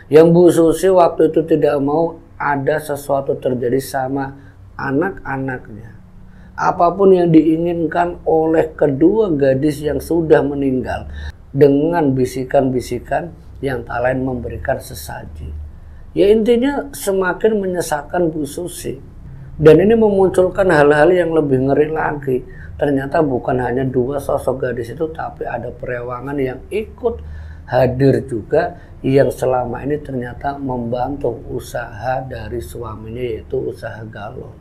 Yang Bu Susi waktu itu tidak mau ada sesuatu terjadi sama anak-anaknya. Apapun yang diinginkan oleh kedua gadis yang sudah meninggal, dengan bisikan-bisikan yang tak lain memberikan sesaji. Ya intinya semakin menyesatkan Bu Susi. Dan ini memunculkan hal-hal yang lebih ngeri lagi. Ternyata bukan hanya dua sosok gadis itu, tapi ada perewangan yang ikut hadir juga, yang selama ini ternyata membantu usaha dari suaminya, yaitu usaha galon.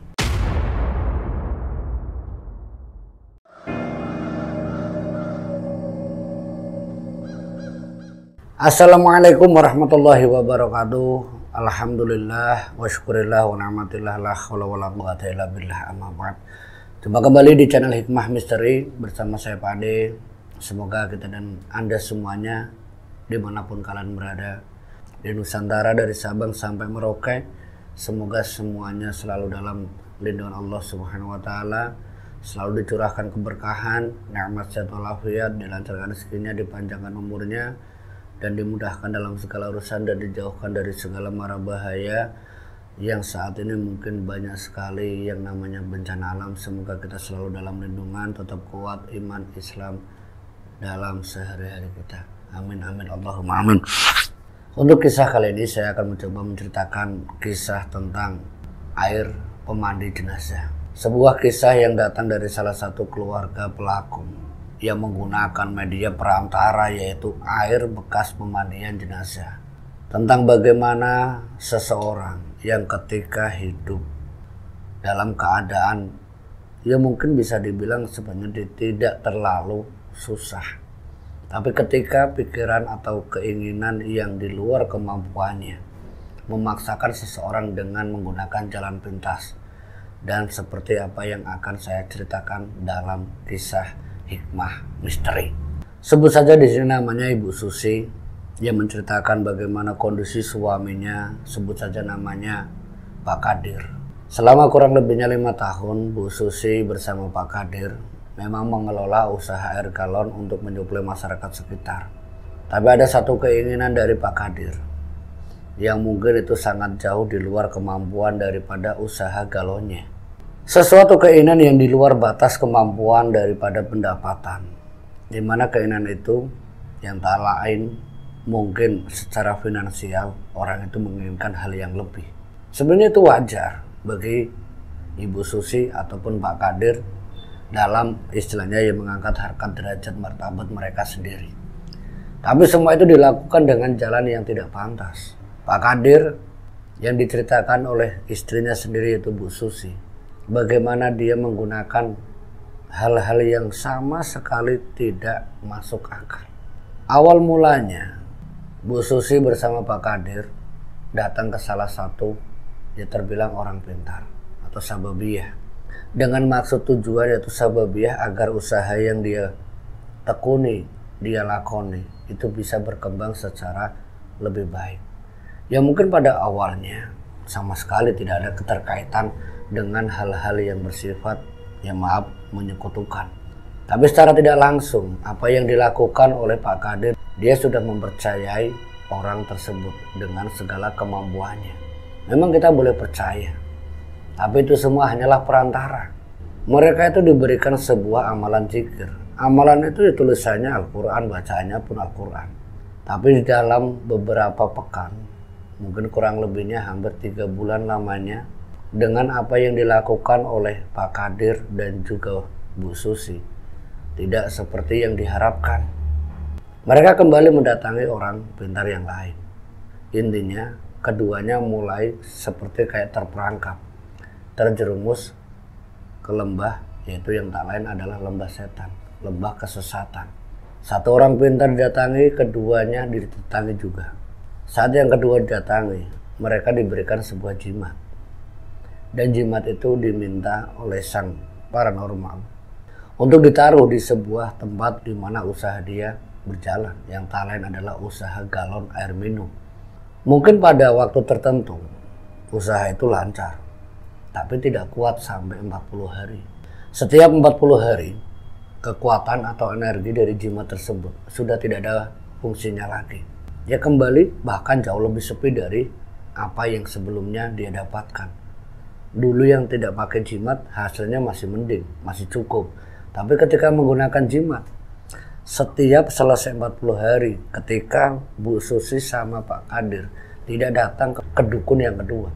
Assalamualaikum warahmatullahi wabarakatuh. Alhamdulillah wa syukurillah wa ni'matillah la haula wa la quwwata illa billah, amma ba'd. Jumpa kembali di channel Hikmah Misteri bersama saya Pak Ade. Semoga kita dan Anda semuanya dimanapun kalian berada di Nusantara, dari Sabang sampai Merauke, semoga semuanya selalu dalam lindungan Allah Subhanahu wa taala, selalu dicurahkan keberkahan, nikmat sehat walafiat, dilancarkan rezekinya, dipanjangkan umurnya, dan dimudahkan dalam segala urusan, dan dijauhkan dari segala mara bahaya yang saat ini mungkin banyak sekali yang namanya bencana alam. Semoga kita selalu dalam lindungan, tetap kuat iman Islam dalam sehari-hari kita. Amin amin Allahumma amin. Untuk kisah kali ini saya akan mencoba menceritakan kisah tentang air pemandi jenazah. Sebuah kisah yang datang dari salah satu keluarga pelaku yang menggunakan media perantara, yaitu air bekas pemandian jenazah. Tentang bagaimana seseorang yang ketika hidup dalam keadaan yang mungkin bisa dibilang sebenarnya tidak terlalu susah, tapi ketika pikiran atau keinginan yang di luar kemampuannya memaksakan seseorang dengan menggunakan jalan pintas. Dan seperti apa yang akan saya ceritakan dalam kisah Hikmah Misteri. Sebut saja di sini namanya Ibu Susi, yang menceritakan bagaimana kondisi suaminya, sebut saja namanya Pak Kadir. Selama kurang lebihnya 5 tahun, Bu Susi bersama Pak Kadir memang mengelola usaha air galon untuk menyuplai masyarakat sekitar. Tapi ada satu keinginan dari Pak Kadir yang mungkin itu sangat jauh di luar kemampuan daripada usaha galonnya. Sesuatu keinginan yang di luar batas kemampuan daripada pendapatan, dimana keinginan itu yang tak lain mungkin secara finansial orang itu menginginkan hal yang lebih. Sebenarnya itu wajar bagi Ibu Susi ataupun Pak Kadir dalam istilahnya yang mengangkat harkat derajat martabat mereka sendiri. Tapi semua itu dilakukan dengan jalan yang tidak pantas. Pak Kadir yang diceritakan oleh istrinya sendiri, yaitu Bu Susi, bagaimana dia menggunakan hal-hal yang sama sekali tidak masuk akal. Awal mulanya Bu Susi bersama Pak Kadir datang ke salah satu yang terbilang orang pintar atau sababiyah, dengan maksud tujuan yaitu sababiyah agar usaha yang dia tekuni, dia lakoni itu bisa berkembang secara lebih baik. Ya mungkin pada awalnya sama sekali tidak ada keterkaitan dengan hal-hal yang bersifat, ya maaf, menyekutukan. Tapi secara tidak langsung apa yang dilakukan oleh Pak Kadir, dia sudah mempercayai orang tersebut dengan segala kemampuannya. Memang kita boleh percaya, tapi itu semua hanyalah perantara. Mereka itu diberikan sebuah amalan zikir. Amalan itu tulisannya Al-Quran, bacaannya pun Al-Quran. Tapi di dalam beberapa pekan, mungkin kurang lebihnya hampir 3 bulan lamanya, dengan apa yang dilakukan oleh Pak Kadir dan juga Bu Susi tidak seperti yang diharapkan. Mereka kembali mendatangi orang pintar yang lain. Intinya keduanya mulai seperti kayak terperangkap, terjerumus ke lembah, yaitu yang tak lain adalah lembah setan, lembah kesesatan. Satu orang pintar didatangi, keduanya didatangi juga. Saat yang kedua didatangi, mereka diberikan sebuah jimat. Dan jimat itu diminta oleh sang paranormal untuk ditaruh di sebuah tempat di mana usaha dia berjalan, yang tak lain adalah usaha galon air minum. Mungkin pada waktu tertentu usaha itu lancar, tapi tidak kuat sampai 40 hari. Setiap 40 hari kekuatan atau energi dari jimat tersebut sudah tidak ada fungsinya lagi. ya kembali bahkan jauh lebih sepi dari apa yang sebelumnya dia dapatkan. Dulu yang tidak pakai jimat hasilnya masih mending, masih cukup. Tapi ketika menggunakan jimat, setiap selesai 40 hari ketika Bu Susi sama Pak Kadir tidak datang ke dukun yang kedua,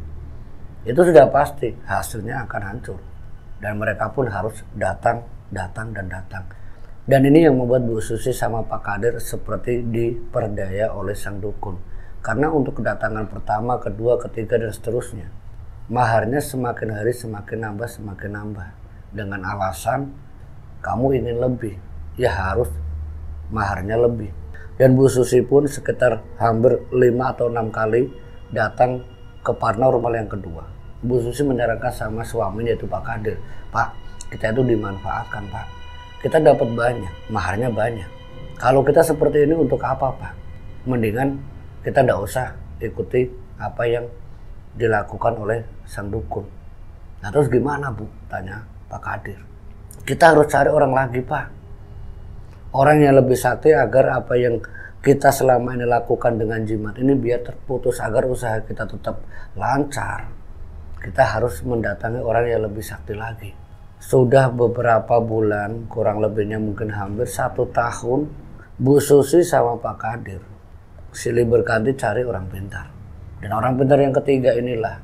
itu sudah pasti hasilnya akan hancur. Dan mereka pun harus datang. Dan ini yang membuat Bu Susi sama Pak Kadir seperti diperdaya oleh sang dukun. Karena untuk kedatangan pertama, kedua, ketiga, dan seterusnya, maharnya semakin hari semakin nambah. Dengan alasan kamu ingin lebih, ya harus maharnya lebih. Dan Bu Susi pun sekitar hampir 5 atau 6 kali datang ke paranormal yang kedua. Bu Susi menyarankan sama suaminya yaitu Pak Kadir, Pak, kita itu dimanfaatkan Pak, kita dapat banyak, maharnya banyak. Kalau kita seperti ini untuk apa Pak? Mendingan kita tidak usah ikuti apa yang dilakukan oleh sang dukun. Nah terus gimana Bu? Tanya Pak Kadir. Kita harus cari orang lagi Pak, orang yang lebih sakti agar apa yang kita selama ini lakukan dengan jimat ini biar terputus, agar usaha kita tetap lancar. Kita harus mendatangi orang yang lebih sakti lagi. Sudah beberapa bulan, kurang lebihnya mungkin hampir 1 tahun, Bu Susi sama Pak Kadir silih berganti cari orang pintar. Dan orang pintar yang ketiga inilah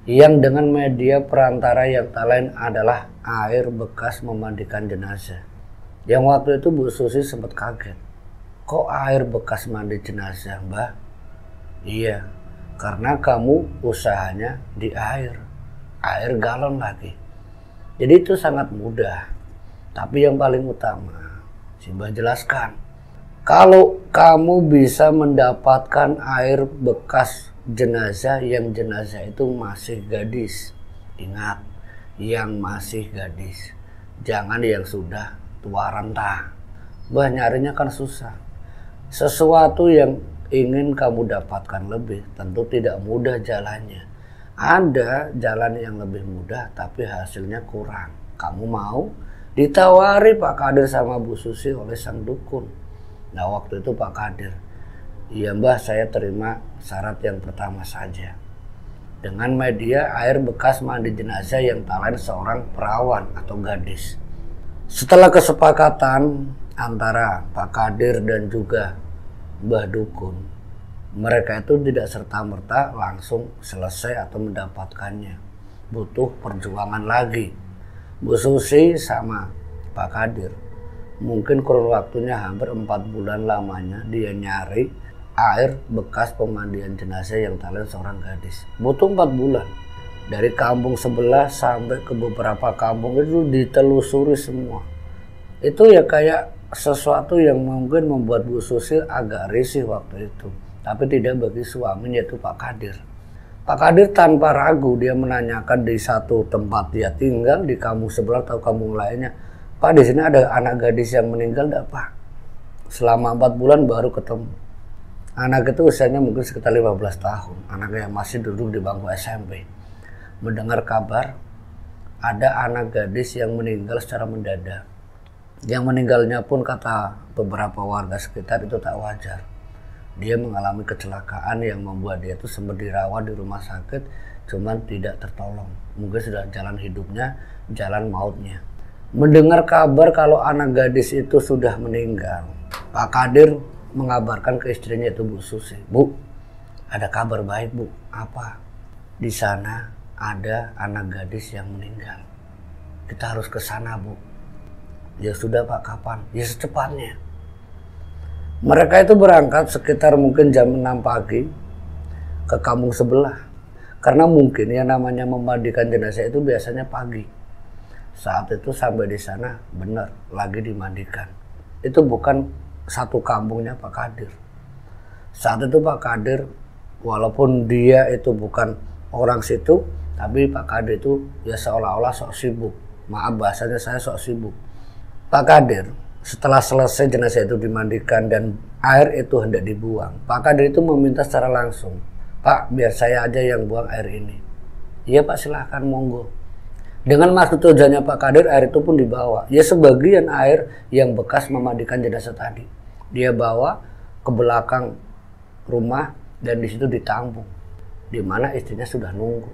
yang dengan media perantara yang tak lain adalah air bekas memandikan jenazah. Yang waktu itu Bu Susi sempat kaget. Kok air bekas mandi jenazah Mbah? Iya, karena kamu usahanya di air galon lagi. Jadi itu sangat mudah. Tapi yang paling utama, si Mbah jelaskan, kalau kamu bisa mendapatkan air bekas jenazah yang jenazah itu masih gadis. Ingat, yang masih gadis. Jangan yang sudah tua renta. Mbah nyarinya kan susah. Sesuatu yang ingin kamu dapatkan lebih tentu tidak mudah jalannya. Ada jalan yang lebih mudah tapi hasilnya kurang. Kamu mau? Ditawari Pak Kadir sama Bu Susi oleh sang dukun. Nah waktu itu Pak Kadir, iya Mbah saya terima syarat yang pertama saja. Dengan media air bekas mandi jenazah yang tak lain seorang perawan atau gadis. Setelah kesepakatan antara Pak Kadir dan juga Mbah Dukun, mereka itu tidak serta-merta langsung selesai atau mendapatkannya. Butuh perjuangan lagi. Bu Susi sama Pak Kadir mungkin kurun waktunya hampir 4 bulan lamanya dia nyari air bekas pemandian jenazah yang tak lain seorang gadis. Butuh 4 bulan. Dari kampung sebelah sampai ke beberapa kampung itu ditelusuri semua. Itu ya kayak sesuatu yang mungkin membuat Bu Susi agak risih waktu itu. Tapi tidak bagi suaminya yaitu Pak Kadir. Pak Kadir tanpa ragu dia menanyakan di satu tempat dia tinggal di kampung sebelah atau kampung lainnya, Pak di sini ada anak gadis yang meninggal enggak Pak? Selama 4 bulan baru ketemu. Anak itu usianya mungkin sekitar 15 tahun. Anaknya masih duduk di bangku SMP. Mendengar kabar ada anak gadis yang meninggal secara mendadak. Yang meninggalnya pun kata beberapa warga sekitar itu tak wajar. Dia mengalami kecelakaan yang membuat dia itu sempat dirawat di rumah sakit, cuman tidak tertolong. Mungkin sudah jalan hidupnya, jalan mautnya. Mendengar kabar kalau anak gadis itu sudah meninggal, Pak Kadir mengabarkan ke istrinya itu Bu Susi. Bu, ada kabar baik Bu. Apa? Di sana ada anak gadis yang meninggal. Kita harus ke sana Bu. Ya sudah Pak, kapan? Ya secepatnya. Mereka itu berangkat sekitar mungkin jam 6 pagi ke kampung sebelah. Karena mungkin yang namanya memandikan jenazah itu biasanya pagi. Saat itu sampai di sana benar lagi dimandikan. Itu bukan satu kampungnya Pak Kadir. Saat itu Pak Kadir walaupun dia itu bukan orang situ, tapi Pak Kadir itu ya seolah-olah sok sibuk. Maaf bahasanya saya sok sibuk. Pak Kadir setelah selesai jenazah itu dimandikan dan air itu hendak dibuang, Pak Kadir itu meminta secara langsung, Pak biar saya aja yang buang air ini. Iya Pak silahkan monggo. Dengan maksud tujuannya Pak Kadir air itu pun dibawa. Ya sebagian air yang bekas memandikan jenazah tadi dia bawa ke belakang rumah dan di situ ditampung, di mana istrinya sudah nunggu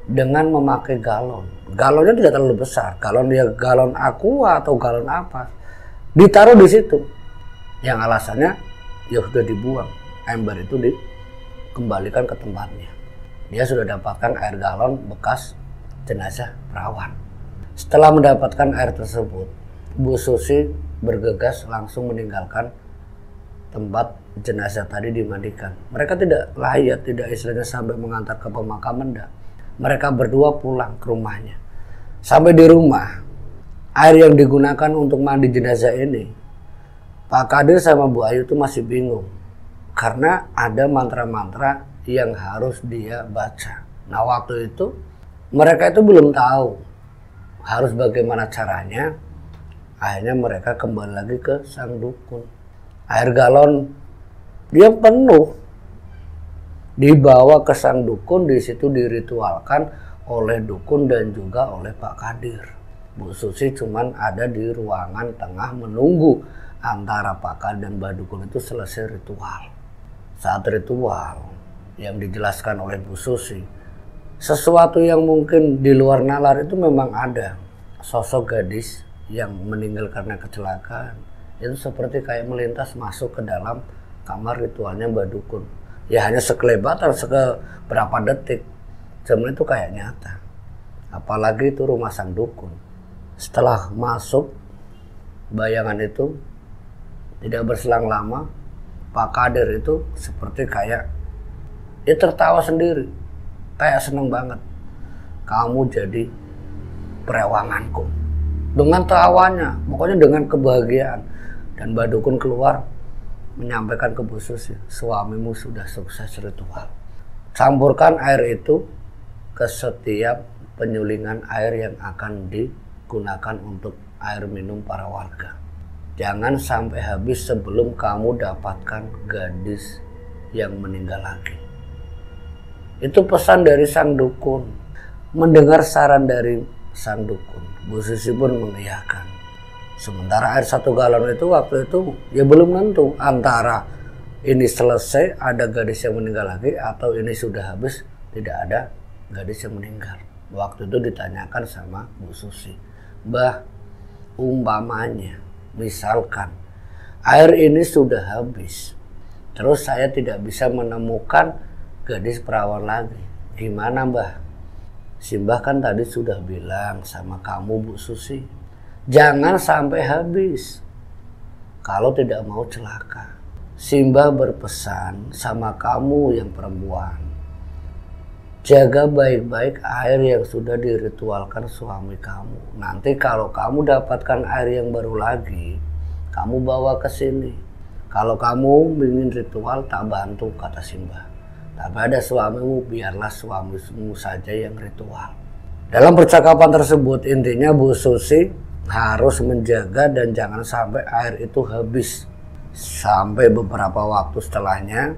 dengan memakai galon. Galonnya tidak terlalu besar, galon aqua atau galon apa, ditaruh di situ. Yang alasannya ya sudah dibuang, ember itu dikembalikan ke tempatnya. Dia sudah dapatkan air galon bekas jenazah perawan. Setelah mendapatkan air tersebut, Bu Susi bergegas langsung meninggalkan tempat jenazah tadi dimandikan. Mereka tidak layak, tidak istilahnya sampai mengantar ke pemakaman. Mereka berdua pulang ke rumahnya. Sampai di rumah, air yang digunakan untuk mandi jenazah ini, Pak Kadir sama Bu Ayu itu masih bingung. Karena ada mantra-mantra yang harus dia baca. Nah waktu itu mereka itu belum tahu harus bagaimana caranya. Akhirnya mereka kembali lagi ke sang dukun. Air galon dia penuh dibawa ke sang dukun, di situ diritualkan oleh dukun dan juga oleh Pak Kadir. Bu Susi cuman ada di ruangan tengah menunggu antara Pak Kadir dan Mbak Dukun itu selesai ritual. Saat ritual yang dijelaskan oleh Bu Susi, sesuatu yang mungkin di luar nalar itu memang ada. Sosok gadis yang meninggal karena kecelakaan itu seperti kayak melintas masuk ke dalam kamar ritualnya Mbak Dukun. Ya hanya sekelebatan, seberapa detik, cuman itu kayak nyata. Apalagi itu rumah sang dukun. Setelah masuk bayangan itu, tidak berselang lama Pak Kadir itu seperti kayak dia tertawa sendiri, kayak seneng banget. Kamu jadi perewanganku. Dengan tawanya, pokoknya dengan kebahagiaan. Dan Mbak Dukun keluar menyampaikan ke Bu Susi, suamimu sudah sukses ritual. Campurkan air itu ke setiap penyulingan air yang akan digunakan untuk air minum para warga. Jangan sampai habis sebelum kamu dapatkan gadis yang meninggal lagi. Itu pesan dari sang dukun. Mendengar saran dari sang dukun, Bu Susi pun mengiyakan. Sementara air 1 galon itu waktu itu ya belum tentu antara ini selesai ada gadis yang meninggal lagi atau ini sudah habis tidak ada gadis yang meninggal. Waktu itu ditanyakan sama Bu Susi, Mbah, umpamanya misalkan air ini sudah habis, terus saya tidak bisa menemukan gadis perawan lagi, gimana Mbah? Si Mbah kan tadi sudah bilang sama kamu Bu Susi, jangan sampai habis kalau tidak mau celaka. Si Mbah berpesan sama kamu yang perempuan, jaga baik-baik air yang sudah diritualkan suami kamu. Nanti kalau kamu dapatkan air yang baru lagi, kamu bawa ke sini. Kalau kamu ingin ritual tak bantu, kata si Mbah. Tapi ada suamimu, biarlah suamimu saja yang ritual. Dalam percakapan tersebut intinya Bu Susi harus menjaga dan jangan sampai air itu habis. Sampai beberapa waktu setelahnya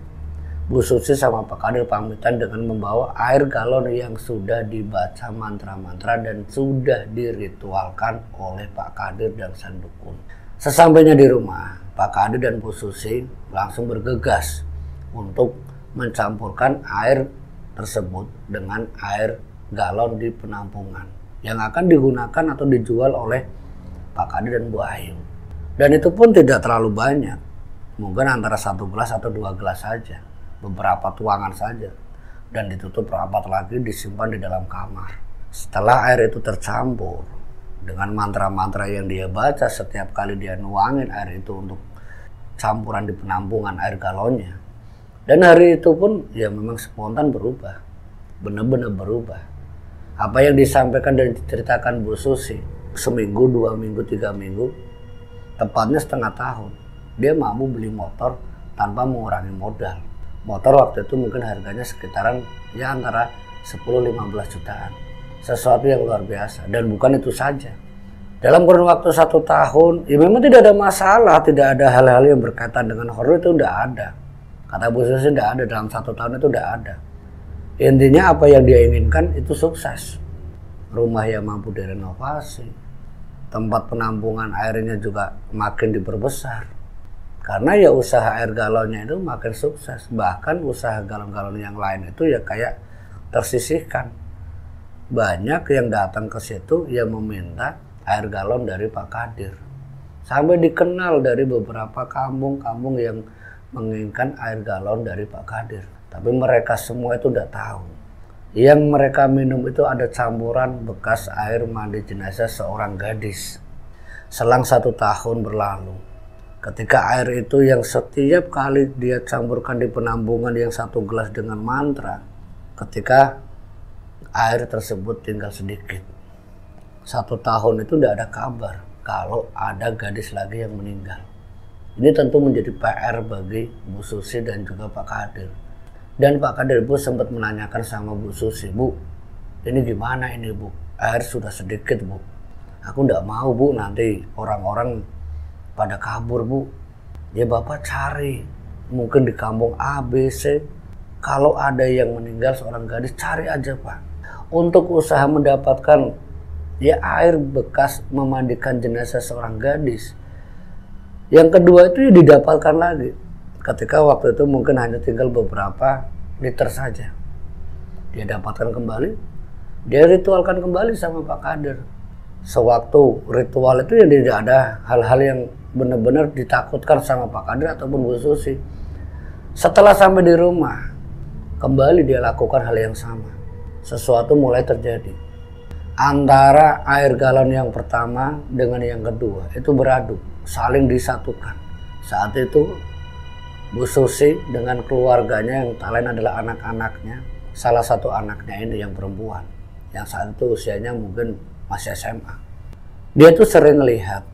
Bu Susi sama Pak Kadir pamitan dengan membawa air galon yang sudah dibaca mantra-mantra dan sudah diritualkan oleh Pak Kadir dan sang dukun. Sesampainya di rumah, Pak Kadir dan Bu Susi langsung bergegas untuk mencampurkan air tersebut dengan air galon di penampungan yang akan digunakan atau dijual oleh Pak Kadir dan Bu Ayu. Dan itu pun tidak terlalu banyak, mungkin antara 1 gelas atau 2 gelas saja, beberapa tuangan saja, dan ditutup rapat lagi, disimpan di dalam kamar. Setelah air itu tercampur dengan mantra-mantra yang dia baca setiap kali dia nuangin air itu untuk campuran di penampungan air galonnya. Dan hari itu pun ya memang spontan berubah, benar-benar berubah. Apa yang disampaikan dan diceritakan Bu Susi, seminggu, 2 minggu, 3 minggu, tepatnya setengah tahun, dia mampu beli motor tanpa mengurangi modal. Motor waktu itu mungkin harganya sekitaran ya antara 10-15 jutaan. Sesuatu yang luar biasa. Dan bukan itu saja. Dalam kurun waktu 1 tahun, ya memang tidak ada masalah, tidak ada hal-hal yang berkaitan dengan horor, itu tidak ada. Kata Bu Susi tidak ada, dalam 1 tahun itu tidak ada. Intinya apa yang dia inginkan itu sukses. Rumah yang mampu direnovasi, tempat penampungan airnya juga makin diperbesar. Karena ya usaha air galonnya itu makin sukses. Bahkan usaha galon-galon yang lain itu ya kayak tersisihkan. Banyak yang datang ke situ yang meminta air galon dari Pak Kadir. Sampai dikenal dari beberapa kampung-kampung yang menginginkan air galon dari Pak Kadir. Tapi mereka semua itu udah tahu. Yang mereka minum itu ada campuran bekas air mandi jenazah seorang gadis. Selang 1 tahun berlalu, ketika air itu yang setiap kali dia campurkan di penambungan yang 1 gelas dengan mantra, ketika air tersebut tinggal sedikit. 1 tahun itu tidak ada kabar kalau ada gadis lagi yang meninggal. Ini tentu menjadi PR bagi Bu Susi dan juga Pak Kadir. Dan Pak Kadir Bu sempat menanyakan sama Bu Susi, "Bu, ini gimana ini Bu? Air sudah sedikit Bu. Aku tidak mau Bu, nanti orang-orang pada kabur Bu. Ya Bapak cari, mungkin di kampung A, B, C. Kalau ada yang meninggal seorang gadis, cari aja Pak. Untuk usaha mendapatkan ya air bekas memandikan jenazah seorang gadis. Yang kedua itu ya didapatkan lagi. Ketika waktu itu mungkin hanya tinggal beberapa liter saja. Dia dapatkan kembali. Dia ritualkan kembali sama Pak Kadir. Sewaktu ritual itu ya tidak ada hal-hal yang benar-benar ditakutkan sama Pak Kadir ataupun Bu Susi. Setelah sampai di rumah, kembali dia lakukan hal yang sama. Sesuatu mulai terjadi. Antara air galon yang pertama dengan yang kedua itu beradu, saling disatukan. Saat itu Bu Susi dengan keluarganya yang tak lain adalah anak-anaknya, salah satu anaknya ini yang perempuan, yang saat itu usianya mungkin masih SMA. Dia tuh sering lihat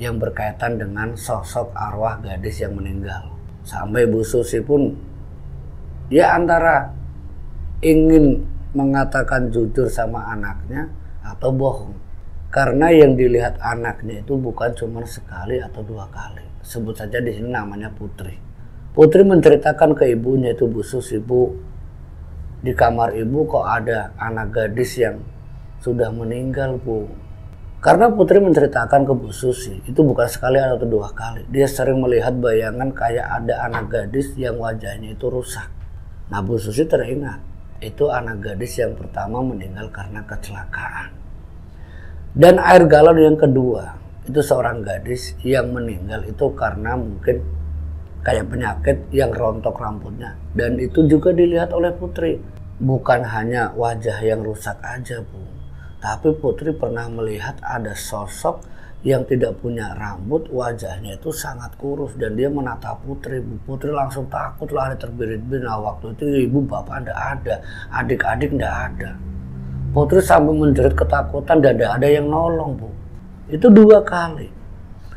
yang berkaitan dengan sosok arwah gadis yang meninggal. Sampai Bu Susi pun ya antara ingin mengatakan jujur sama anaknya atau bohong. Karena yang dilihat anaknya itu bukan cuma sekali atau 2 kali. Sebut saja di sini namanya Putri. Putri menceritakan ke ibunya itu, "Bu Susi, Bu, di kamar ibu kok ada anak gadis yang sudah meninggal Bu." Karena Putri menceritakan ke Bu Susi itu bukan sekali atau 2 kali. Dia sering melihat bayangan kayak ada anak gadis yang wajahnya itu rusak. Nah Bu Susi teringat, itu anak gadis yang pertama meninggal karena kecelakaan. Dan air galon yang kedua, itu seorang gadis yang meninggal itu karena mungkin kayak penyakit yang rontok rambutnya. Dan itu juga dilihat oleh Putri. Bukan hanya wajah yang rusak aja Bu, tapi Putri pernah melihat ada sosok yang tidak punya rambut, wajahnya itu sangat kurus. Dan dia menatap Putri. Bu Putri langsung takut, lari terbirit-birit. Nah waktu itu ibu bapak tidak ada, adik-adik tidak ada. Putri sampai menjerit ketakutan dan tidak ada yang nolong Bu. Itu 2 kali.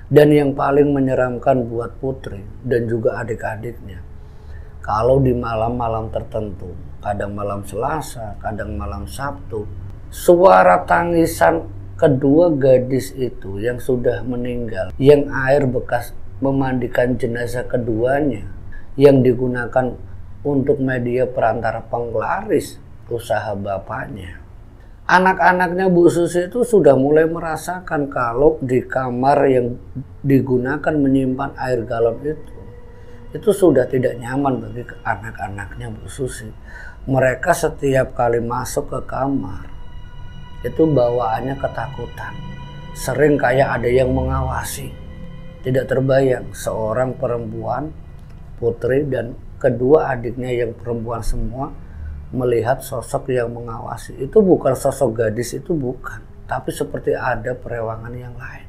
Dan yang paling menyeramkan buat Putri dan juga adik-adiknya, kalau di malam-malam tertentu, kadang malam Selasa, kadang malam Sabtu, suara tangisan kedua gadis itu yang sudah meninggal, yang air bekas memandikan jenazah keduanya, yang digunakan untuk media perantara penglaris usaha bapaknya. Anak-anaknya Bu Susi itu sudah mulai merasakan kalau di kamar yang digunakan menyimpan air galon itu sudah tidak nyaman bagi anak-anaknya Bu Susi. Mereka setiap kali masuk ke kamar itu bawaannya ketakutan. Sering kayak ada yang mengawasi. Tidak terbayang seorang perempuan, Putri dan kedua adiknya yang perempuan semua melihat sosok yang mengawasi. Itu bukan sosok gadis, itu bukan, tapi seperti ada perewangan yang lain.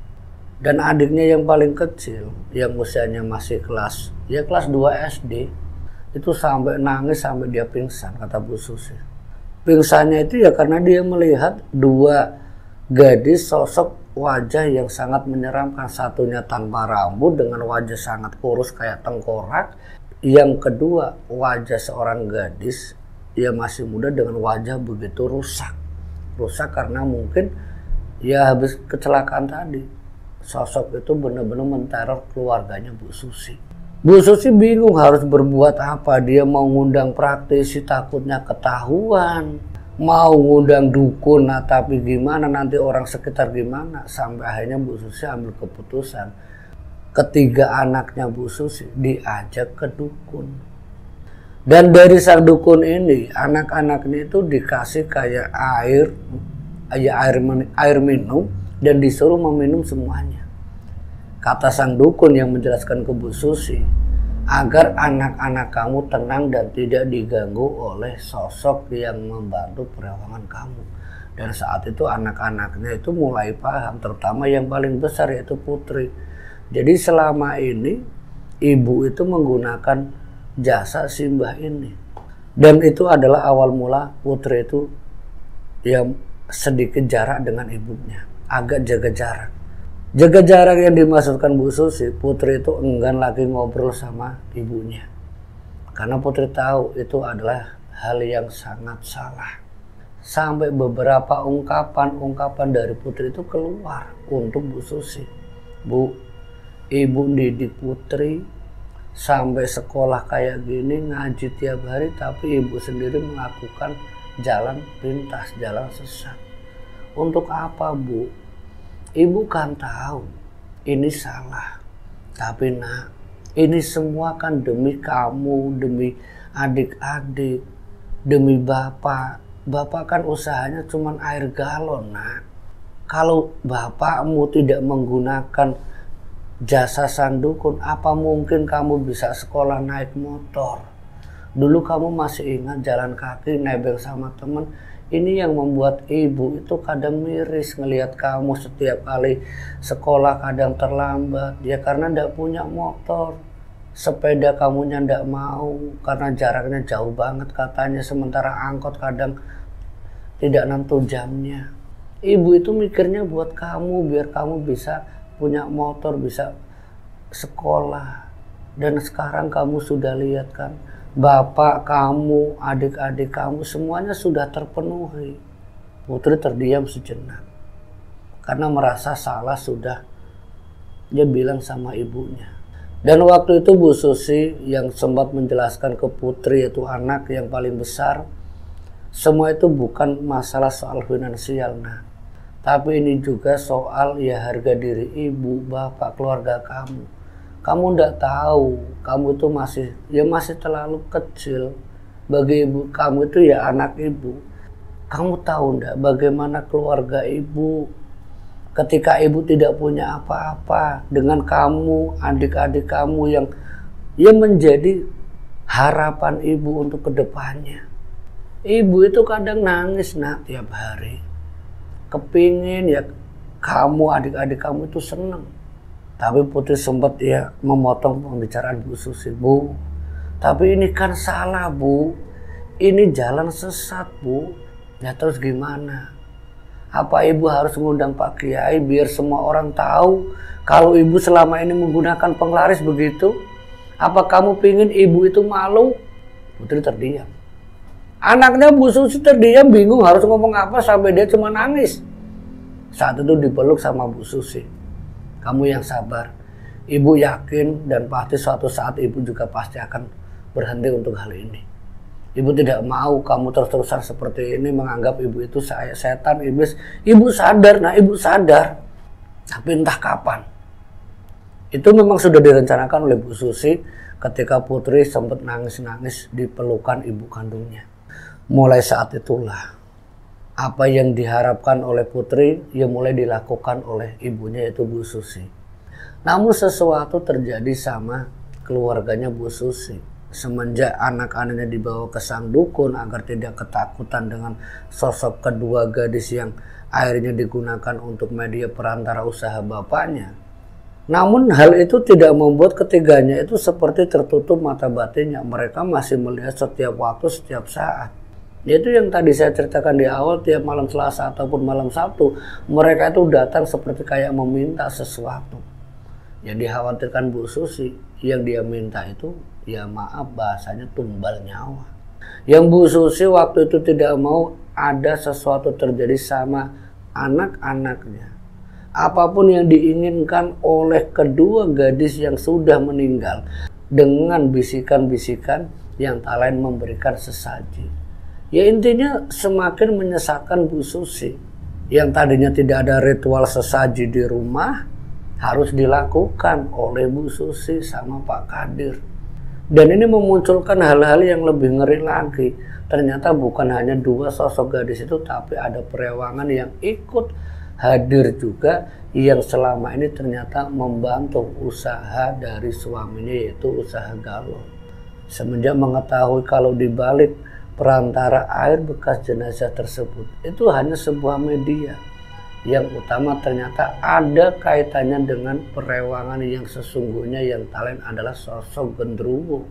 Dan adiknya yang paling kecil, yang usianya masih kelas 2 SD, itu sampai nangis sampai dia pingsan, kata Bu Susi. Pingsannya itu ya karena dia melihat 2 gadis sosok wajah yang sangat menyeramkan. Satunya tanpa rambut dengan wajah sangat kurus kayak tengkorak. Yang kedua wajah seorang gadis ia masih muda dengan wajah begitu rusak karena mungkin ya habis kecelakaan tadi. Sosok itu benar-benar menteror keluarganya Bu Susi. Bu Susi bingung harus berbuat apa. Dia mau ngundang praktisi takutnya ketahuan, mau ngundang dukun, nah tapi gimana nanti orang sekitar gimana. Sampai akhirnya Bu Susi ambil keputusan, ketiga anaknya Bu Susi diajak ke dukun. Dan dari sang dukun ini, anak-anaknya itu dikasih kayak air minum dan disuruh meminum semuanya. Kata sang dukun yang menjelaskan ke Bu Susi, agar anak-anak kamu tenang dan tidak diganggu oleh sosok yang membantu perawangan kamu. Dan saat itu anak-anaknya itu mulai paham, terutama yang paling besar yaitu Putri. Jadi selama ini ibu itu menggunakan jasa Simbah ini. Dan itu adalah awal mula Putri itu yang sedikit jarak dengan ibunya, agak jaga jarak. Jaga jarak yang dimaksudkan Bu Susi, Putri itu enggan lagi ngobrol sama ibunya. Karena Putri tahu itu adalah hal yang sangat salah. Sampai beberapa ungkapan dari Putri itu keluar untuk Bu Susi. Bu, ibu didik Putri sampai sekolah kayak gini, ngaji tiap hari, tapi ibu sendiri melakukan jalan pintas, jalan sesat. Untuk apa, Bu? Ibu kan tahu ini salah. Tapi nak, ini semua kan demi kamu, demi adik-adik, demi bapak. Bapak kan usahanya cuma air galon, nak. Kalau bapakmu tidak menggunakan jasa sang dukun, apa mungkin kamu bisa sekolah naik motor? Dulu kamu masih ingat jalan kaki nebeng sama temen. Ini yang membuat ibu itu kadang miris ngelihat kamu setiap kali sekolah kadang terlambat. Ya karena ndak punya motor. Sepeda kamunya ndak mau karena jaraknya jauh banget katanya. Sementara angkot kadang tidak nentu jamnya. Ibu itu mikirnya buat kamu biar kamu bisa punya motor, bisa sekolah. Dan sekarang kamu sudah lihat kan, bapak kamu, adik-adik kamu semuanya sudah terpenuhi. Putri terdiam sejenak karena merasa salah sudah dia bilang sama ibunya. Dan waktu itu Bu Susi yang sempat menjelaskan ke Putri, yaitu anak yang paling besar, semua itu bukan masalah soal finansial, nah, tapi ini juga soal ya harga diri ibu, bapak, keluarga kamu. Kamu ndak tahu, kamu itu masih terlalu kecil. Bagi ibu kamu itu ya anak ibu. Kamu tahu ndak bagaimana keluarga ibu ketika ibu tidak punya apa-apa dengan kamu, adik-adik kamu yang menjadi harapan ibu untuk kedepannya. Ibu itu kadang nangis nak tiap hari. Kepingin ya kamu, adik-adik kamu itu senang. Tapi Putri sempat ya memotong pembicaraan Bu Susi. Bu, tapi ini kan salah, Bu. Ini jalan sesat, Bu. Ya terus gimana? Apa ibu harus mengundang Pak Kiai biar semua orang tahu kalau ibu selama ini menggunakan penglaris begitu? Apa kamu pingin ibu itu malu? Putri terdiam. Anaknya Bu Susi terdiam, bingung harus ngomong apa sampai dia cuma nangis. Saat itu dipeluk sama Bu Susi. Kamu yang sabar. Ibu yakin dan pasti suatu saat ibu juga pasti akan berhenti untuk hal ini. Ibu tidak mau kamu terus-terusan seperti ini menganggap ibu itu setan, iblis. Ibu sadar, nah ibu sadar. Tapi entah kapan. Itu memang sudah direncanakan oleh Bu Susi ketika Putri sempat nangis-nangis di pelukan ibu kandungnya. Mulai saat itulah apa yang diharapkan oleh Putri ya mulai dilakukan oleh ibunya yaitu Bu Susi. Namun sesuatu terjadi sama keluarganya Bu Susi. Semenjak anak-anaknya dibawa ke sang dukun agar tidak ketakutan dengan sosok kedua gadis yang akhirnya digunakan untuk media perantara usaha bapaknya. Namun hal itu tidak membuat ketiganya itu seperti tertutup mata batinnya. Mereka masih melihat setiap waktu, setiap saat. Itu yang tadi saya ceritakan di awal, tiap malam Selasa ataupun malam Sabtu, mereka itu datang seperti kayak meminta sesuatu. Yang dikhawatirkan Bu Susi, yang dia minta itu, ya maaf bahasanya tumbal nyawa. Yang Bu Susi waktu itu tidak mau ada sesuatu terjadi sama anak-anaknya. Apapun yang diinginkan oleh kedua gadis yang sudah meninggal, dengan bisikan-bisikan yang tak lain memberikan sesaji. Ya intinya semakin menyesatkan Bu Susi. Yang tadinya tidak ada ritual sesaji di rumah, harus dilakukan oleh Bu Susi sama Pak Kadir. Dan ini memunculkan hal-hal yang lebih ngeri lagi. Ternyata bukan hanya dua sosok gadis itu, tapi ada perewangan yang ikut hadir juga, yang selama ini ternyata membantu usaha dari suaminya, yaitu usaha galon. Semenjak mengetahui kalau dibalik perantara air bekas jenazah tersebut itu hanya sebuah media, yang utama ternyata ada kaitannya dengan perewangan yang sesungguhnya, yang lain adalah sosok genderuwo.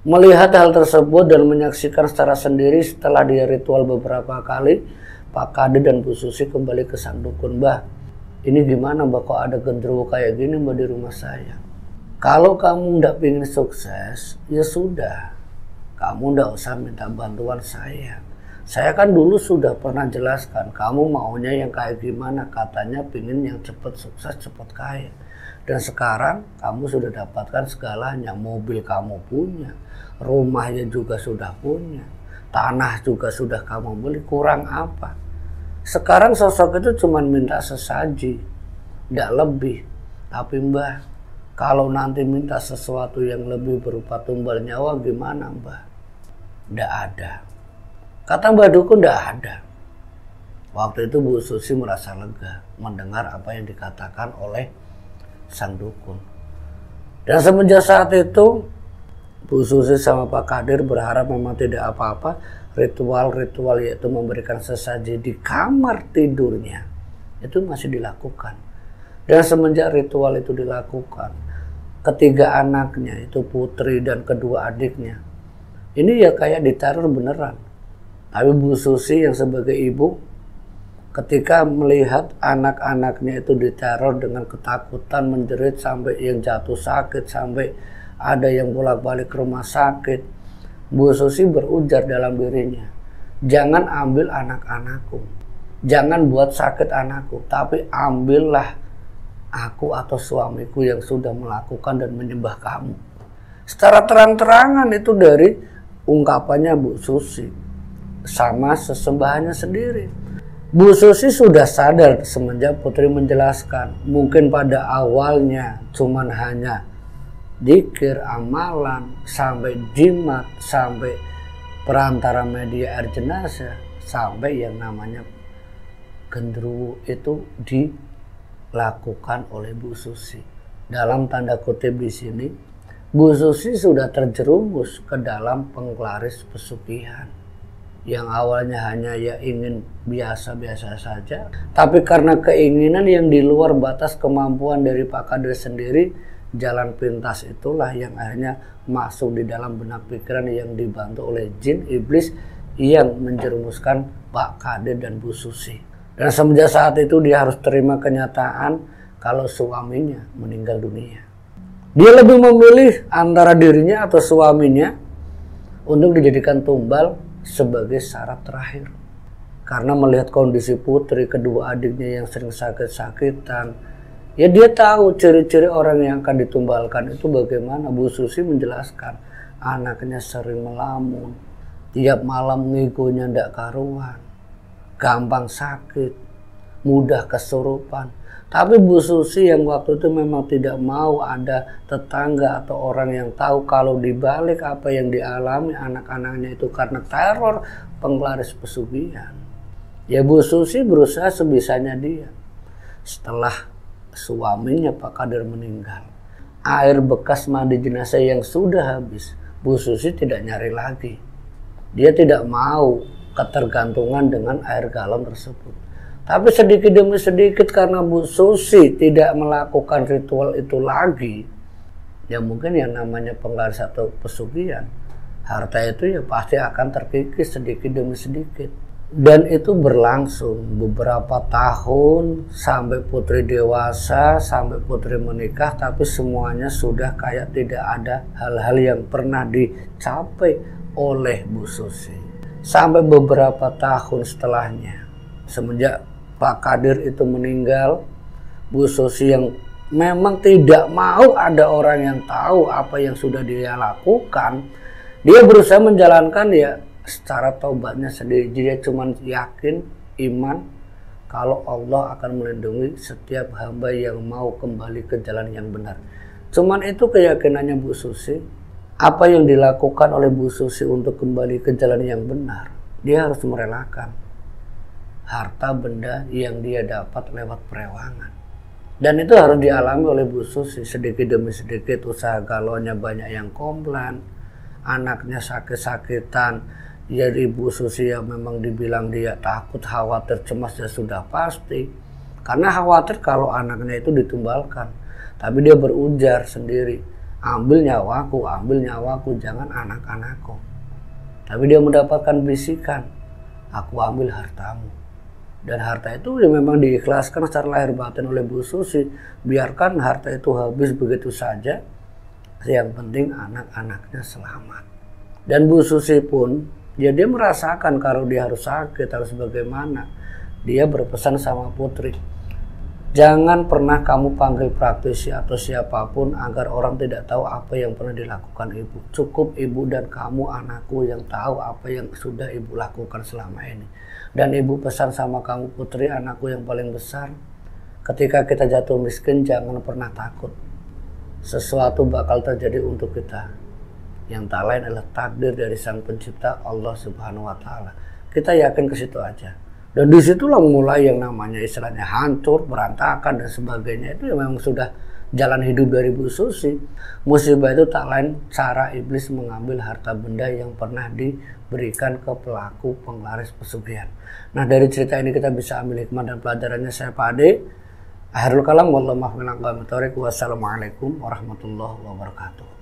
Melihat hal tersebut dan menyaksikan secara sendiri setelah dia ritual beberapa kali, Pak Kadir dan Bu Susi kembali ke sang dukun. Mbah, ini gimana Mbah, kok ada genderuwo kayak gini Mbah di rumah saya? Kalau kamu ndak ingin sukses, ya sudah, kamu ndak usah minta bantuan saya. Saya kan dulu sudah pernah jelaskan, kamu maunya yang kayak gimana, katanya pingin yang cepat sukses, cepat kaya. Dan sekarang kamu sudah dapatkan segalanya, mobil kamu punya, rumahnya juga sudah punya, tanah juga sudah kamu beli, kurang apa? Sekarang sosok itu cuma minta sesaji, tidak lebih. Tapi Mbah, kalau nanti minta sesuatu yang lebih berupa tumbal nyawa gimana Mbah? Tidak ada. Kata Mbah Dukun tidak ada. Waktu itu Bu Susi merasa lega mendengar apa yang dikatakan oleh sang dukun. Dan semenjak saat itu Bu Susi sama Pak Kadir berharap memang tidak apa-apa ritual-ritual, yaitu memberikan sesaji di kamar tidurnya, itu masih dilakukan. Dan semenjak ritual itu dilakukan, ketiga anaknya, itu putri dan kedua adiknya, ini ya kayak diteror beneran. Tapi Bu Susi yang sebagai ibu, ketika melihat anak-anaknya itu diteror dengan ketakutan, menjerit sampai yang jatuh sakit, sampai ada yang bolak-balik ke rumah sakit, Bu Susi berujar dalam dirinya, jangan ambil anak-anakku, jangan buat sakit anakku, tapi ambillah aku atau suamiku yang sudah melakukan dan menyembah kamu. Secara terang-terangan itu dari ungkapannya Bu Susi sama sesembahannya sendiri. Bu Susi sudah sadar semenjak putri menjelaskan, mungkin pada awalnya cuman hanya dzikir, amalan, sampai jimat, sampai perantara media air jenazah, sampai yang namanya genderuwo itu dilakukan oleh Bu Susi. Dalam tanda kutip di sini, Bu Susi sudah terjerumus ke dalam penglaris pesugihan. Yang awalnya hanya ya ingin biasa-biasa saja, tapi karena keinginan yang di luar batas kemampuan dari Pak Kadir sendiri, jalan pintas itulah yang akhirnya masuk di dalam benak pikiran yang dibantu oleh jin iblis yang menjerumuskan Pak Kadir dan Bu Susi. Dan semenjak saat itu dia harus terima kenyataan kalau suaminya meninggal dunia. Dia lebih memilih antara dirinya atau suaminya untuk dijadikan tumbal sebagai syarat terakhir. Karena melihat kondisi putri, kedua adiknya yang sering sakit-sakitan, ya dia tahu ciri-ciri orang yang akan ditumbalkan itu bagaimana. Bu Susi menjelaskan, anaknya sering melamun, tiap malam ngigonya ndak karuan, gampang sakit, mudah kesurupan. Tapi Bu Susi yang waktu itu memang tidak mau ada tetangga atau orang yang tahu kalau dibalik apa yang dialami anak-anaknya itu karena teror penglaris pesugihan. Ya Bu Susi berusaha sebisanya dia. Setelah suaminya Pak Kadir meninggal, air bekas mandi jenazah yang sudah habis, Bu Susi tidak nyari lagi. Dia tidak mau ketergantungan dengan air galon tersebut. Tapi sedikit demi sedikit karena Bu Susi tidak melakukan ritual itu lagi, ya mungkin yang namanya penglaris atau pesugihan, harta itu ya pasti akan terkikis sedikit demi sedikit. Dan itu berlangsung beberapa tahun sampai putri dewasa, sampai putri menikah, tapi semuanya sudah kayak tidak ada hal-hal yang pernah dicapai oleh Bu Susi. Sampai beberapa tahun setelahnya, semenjak Pak Kadir itu meninggal, Bu Susi yang memang tidak mau ada orang yang tahu apa yang sudah dia lakukan, dia berusaha menjalankan ya secara taubatnya sendiri. Dia cuma yakin, iman, kalau Allah akan melindungi setiap hamba yang mau kembali ke jalan yang benar. Cuman itu keyakinannya Bu Susi. Apa yang dilakukan oleh Bu Susi untuk kembali ke jalan yang benar, dia harus merelakan harta benda yang dia dapat lewat perewangan. Dan itu harus dialami oleh Bu Susi sedikit demi sedikit. Usaha galaunya banyak yang komplain, anaknya sakit-sakitan. Jadi Bu Susi yang memang dibilang dia takut, khawatir, cemas ya sudah pasti. Karena khawatir kalau anaknya itu ditumbalkan. Tapi dia berujar sendiri, ambil nyawaku, jangan anak-anakku. Tapi dia mendapatkan bisikan, aku ambil hartamu. Dan harta itu ya memang diikhlaskan secara lahir batin oleh Bu Susi. Biarkan harta itu habis begitu saja. Yang penting anak-anaknya selamat. Dan Bu Susi pun dia merasakan kalau dia harus sakit, harus bagaimana. Dia berpesan sama putri, jangan pernah kamu panggil praktisi atau siapapun agar orang tidak tahu apa yang pernah dilakukan ibu. Cukup ibu dan kamu anakku yang tahu apa yang sudah ibu lakukan selama ini. Dan ibu pesan sama kamu putri, anakku yang paling besar, ketika kita jatuh miskin jangan pernah takut. Sesuatu bakal terjadi untuk kita. Yang tak lain adalah takdir dari Sang Pencipta Allah Subhanahu wa Ta'ala. Kita yakin ke situ aja. Dan disitulah mulai yang namanya istilahnya hancur, berantakan dan sebagainya. Itu memang sudah jalan hidup dari Bu Susi. Musibah itu tak lain cara iblis mengambil harta benda yang pernah diberikan ke pelaku penglaris pesugihan. Nah, dari cerita ini kita bisa ambil hikmah dan pelajarannya. Saya Pak Ade. Akhirul kalam, wassalamualaikum warahmatullahi wabarakatuh.